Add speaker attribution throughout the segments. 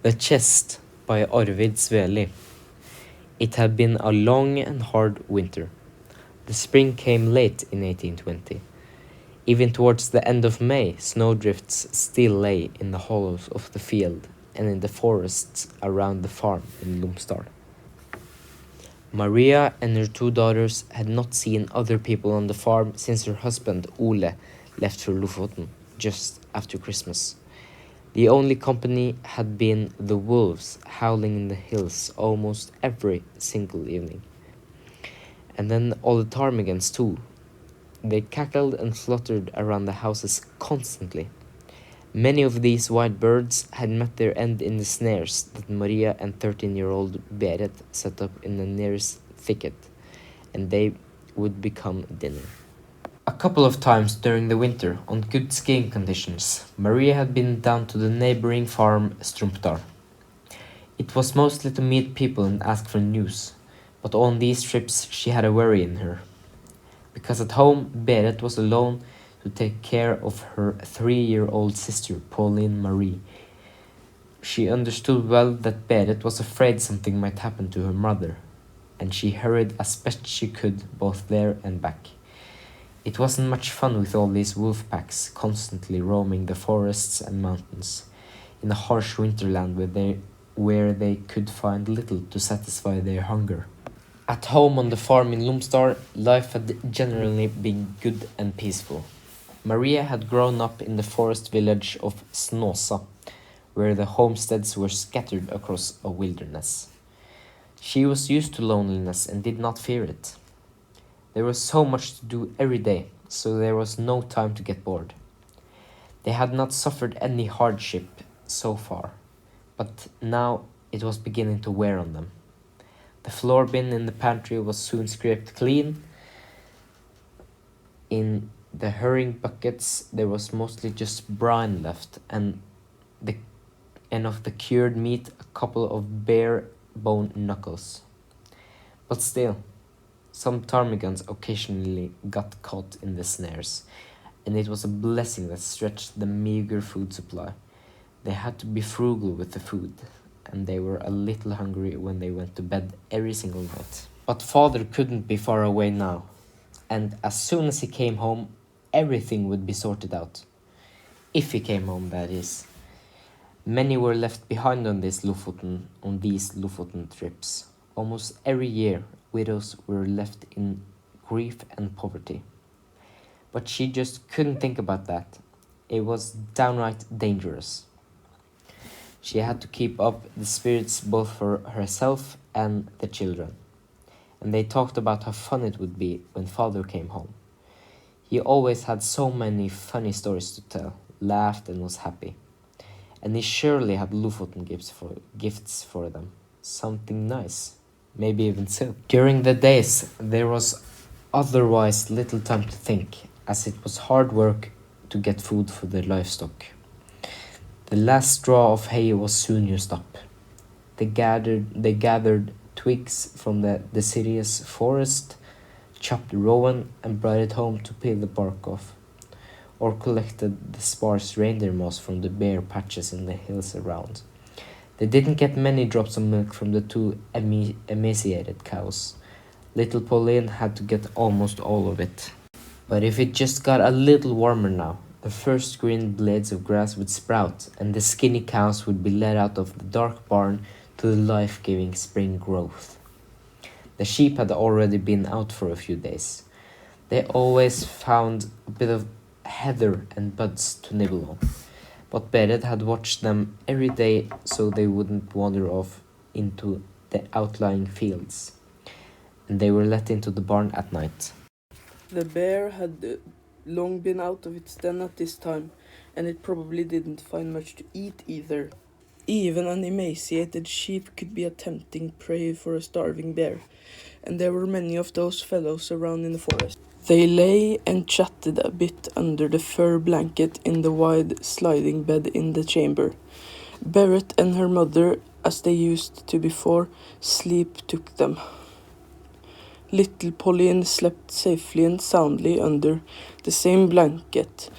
Speaker 1: The Chest by Arvid Sveli. It had been a long and hard winter. The spring came late in 1820. Even towards the end of May, snowdrifts still lay in the hollows of the field and in the forests around the farm in Lomsdalen. Maria and her 2 daughters had not seen other people on the farm since her husband Ole left for Lofoten just after Christmas. The only company had been the wolves howling in the hills almost every single evening. And then all the ptarmigans too. They cackled and fluttered around the houses constantly. Many of these wild birds had met their end in the snares that Maria and 13-year-old Berit set up in the nearest thicket, and they would become dinner. A couple of times during the winter, on good skiing conditions, Maria had been down to the neighboring farm Strumpdal. It was mostly to meet people and ask for news, but on these trips she had a worry in her. Because at home, Berit was alone to take care of her 3-year-old sister, Pauline Marie. She understood well that Berit was afraid something might happen to her mother, and she hurried as best she could both there and back. It wasn't much fun with all these wolf packs constantly roaming the forests and mountains in a harsh winterland where they could find little to satisfy their hunger. At home on the farm in Lomsdalen, life had generally been good and peaceful. Maria had grown up in the forest village of Snåsa, where the homesteads were scattered across a wilderness. She was used to loneliness and did not fear it. There was so much to do every day, so there was no time to get bored. They had not suffered any hardship so far, but now it was beginning to wear on them. The floor bin in the pantry was soon scraped clean. In the herring buckets there was mostly just brine left, and of the cured meat a couple of bare bone knuckles. But still, some ptarmigans occasionally got caught in the snares, and it was a blessing that stretched the meager food supply. They had to be frugal with the food, and they were a little hungry when they went to bed every single night. But father couldn't be far away now, and as soon as he came home, everything would be sorted out. If he came home, that is. Many were left behind on these Lofoten trips. Almost every year, widows were left in grief and poverty. But she just couldn't think about that. It was downright dangerous. She had to keep up the spirits both for herself and the children. And they talked about how fun it would be when father came home. He always had so many funny stories to tell, laughed and was happy. And he surely had Lofoten gifts for them. Something nice, maybe even silk. During the days, there was otherwise little time to think, as it was hard work to get food for the livestock. The last straw of hay was soon used up. They gathered twigs from the deciduous forest, chopped rowan and brought it home to peel the bark off, or collected the sparse reindeer moss from the bare patches in the hills around. They didn't get many drops of milk from the 2 emaciated cows. Little Pauline had to get almost all of it. But if it just got a little warmer now, the first green blades of grass would sprout, and the skinny cows would be led out of the dark barn to the life-giving spring growth. The sheep had already been out for a few days. They always found a bit of heather and buds to nibble on, but Berit had watched them every day so they wouldn't wander off into the outlying fields, and they were let into the barn at night.
Speaker 2: The bear had long been out of its den at this time, and it probably didn't find much to eat either. Even an emaciated sheep could be a tempting prey for a starving bear, and there were many of those fellows around in the forest. They lay and chatted a bit under the fur blanket in the wide sliding bed in the chamber. Berit and her mother, as they used to before, sleep took them. Little Pauline slept safely and soundly under the same blanket.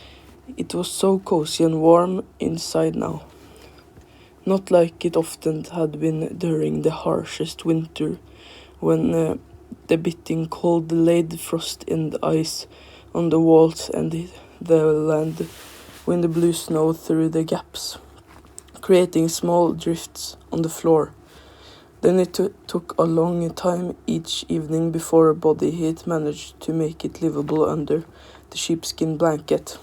Speaker 2: It was so cozy and warm inside now. not like it often had been during the harshest winter, when the biting cold laid frost in the ice on the walls and the land wind blew snow through the gaps, creating small drifts on the floor. Then it took a long time each evening before body heat managed to make it livable under the sheepskin blanket.